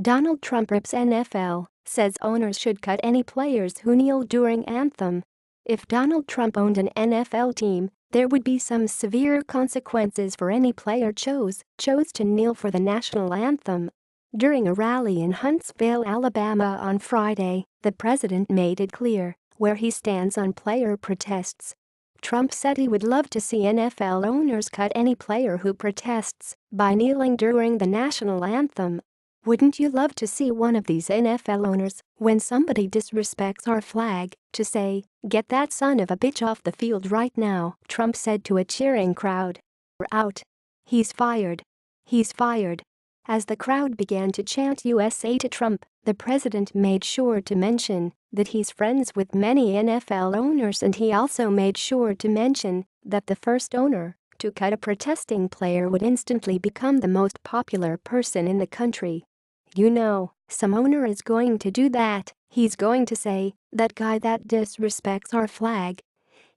Donald Trump rips NFL, says owners should cut any players who kneel during anthem. If Donald Trump owned an NFL team, there would be some severe consequences for any player chose to kneel for the national anthem. During a rally in Huntsville, Alabama on Friday, the president made it clear where he stands on player protests. Trump said he would love to see NFL owners cut any player who protests by kneeling during the national anthem. Wouldn't you love to see one of these NFL owners, when somebody disrespects our flag, to say, "Get that son of a bitch off the field right now," Trump said to a cheering crowd. "We're out. He's fired. He's fired." As the crowd began to chant USA to Trump, the president made sure to mention that he's friends with many NFL owners, and he also made sure to mention that the first owner to cut a protesting player would instantly become the most popular person in the country. "You know, some owner is going to do that. He's going to say, 'That guy that disrespects our flag,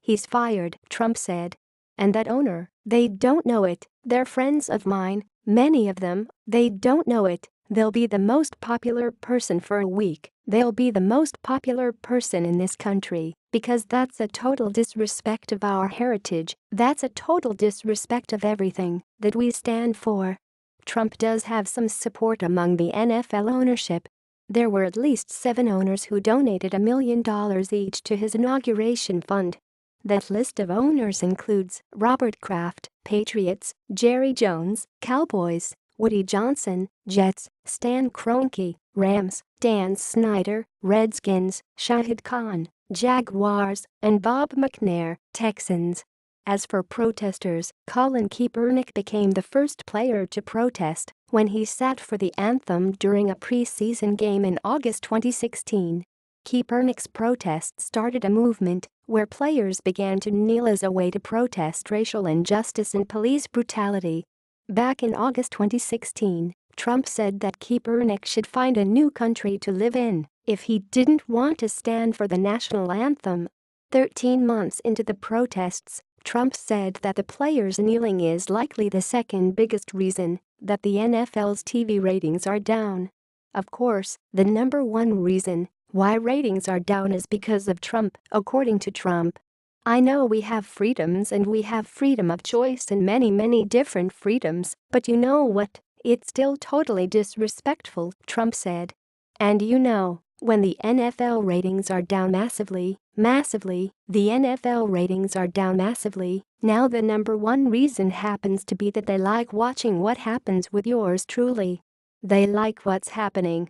he's fired,'" Trump said. "And that owner, they don't know it. They're friends of mine, many of them, they don't know it. They'll be the most popular person for a week. They'll be the most popular person in this country, because that's a total disrespect of our heritage. That's a total disrespect of everything that we stand for." Trump does have some support among the NFL ownership. There were at least 7 owners who donated $1 million each to his inauguration fund. That list of owners includes Robert Kraft, Patriots; Jerry Jones, Cowboys; Woody Johnson, Jets; Stan Kroenke, Rams; Dan Snyder, Redskins; Shahid Khan, Jaguars; and Bob McNair, Texans. As for protesters, Colin Kaepernick became the first player to protest when he sat for the anthem during a preseason game in August 2016. Kaepernick's protest started a movement where players began to kneel as a way to protest racial injustice and police brutality. Back in August 2016, Trump said that Kaepernick should find a new country to live in if he didn't want to stand for the national anthem. 13 months into the protests, Trump said that the players kneeling is likely the second biggest reason that the NFL's TV ratings are down. Of course, the number one reason why ratings are down is because of Trump, according to Trump. "I know we have freedoms and we have freedom of choice and many different freedoms, but you know what? It's still totally disrespectful," Trump said. "And you know, when the NFL ratings are down massively, the NFL ratings are down massively. Now the number one reason happens to be that they like watching what happens with yours truly. They like what's happening."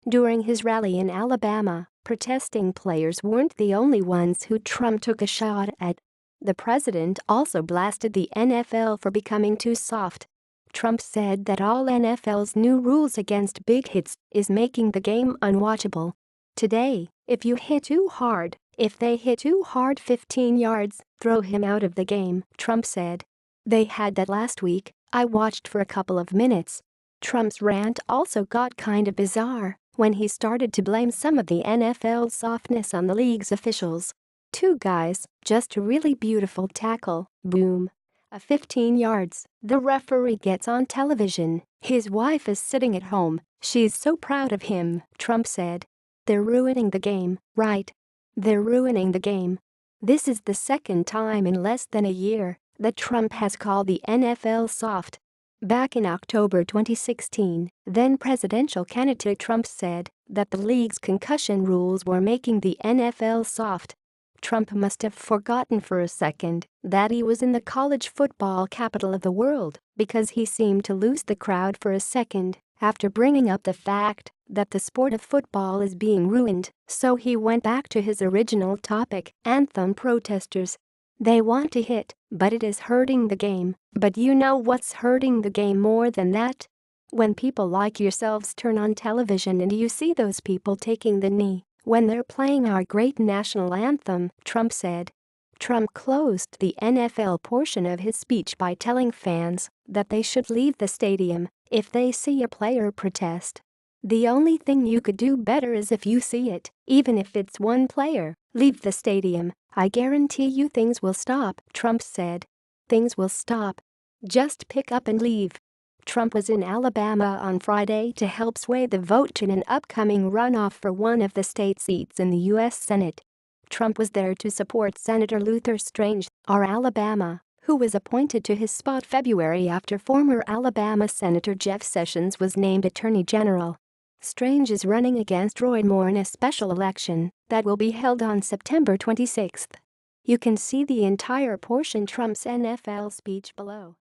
During his rally in Alabama, protesting players weren't the only ones who Trump took a shot at. The president also blasted the NFL for becoming too soft. Trump said that all NFL's new rules against big hits is making the game unwatchable. "Today, if you hit too hard, if they hit too hard 15 yards, throw him out of the game," Trump said. "They had that last week. I watched for a couple of minutes." Trump's rant also got kind of bizarre when he started to blame some of the NFL's softness on the league's officials. "Two guys, just a really beautiful tackle, boom. A 15 yards, the referee gets on television. His wife is sitting at home, she's so proud of him," Trump said. "They're ruining the game, right? They're ruining the game." This is the second time in less than a year that Trump has called the NFL soft. Back in October 2016, then presidential candidate Trump said that the league's concussion rules were making the NFL soft. Trump must have forgotten for a second that he was in the college football capital of the world, because he seemed to lose the crowd for a second after bringing up the fact that the sport of football is being ruined, so he went back to his original topic, anthem protesters. "They want to hit, but it is hurting the game. But you know what's hurting the game more than that? When people like yourselves turn on television and you see those people taking the knee when they're playing our great national anthem," Trump said. Trump closed the NFL portion of his speech by telling fans that they should leave the stadium if they see a player protest. "The only thing you could do better is if you see it, even if it's one player, leave the stadium. I guarantee you things will stop," Trump said. "Things will stop. Just pick up and leave." Trump was in Alabama on Friday to help sway the vote in an upcoming runoff for one of the state seats in the U.S. Senate. Trump was there to support Senator Luther Strange, R. Alabama, who was appointed to his spot February after former Alabama Senator Jeff Sessions was named Attorney General. Strange is running against Roy Moore in a special election that will be held on September 26. You can see the entire portion Trump's NFL speech below.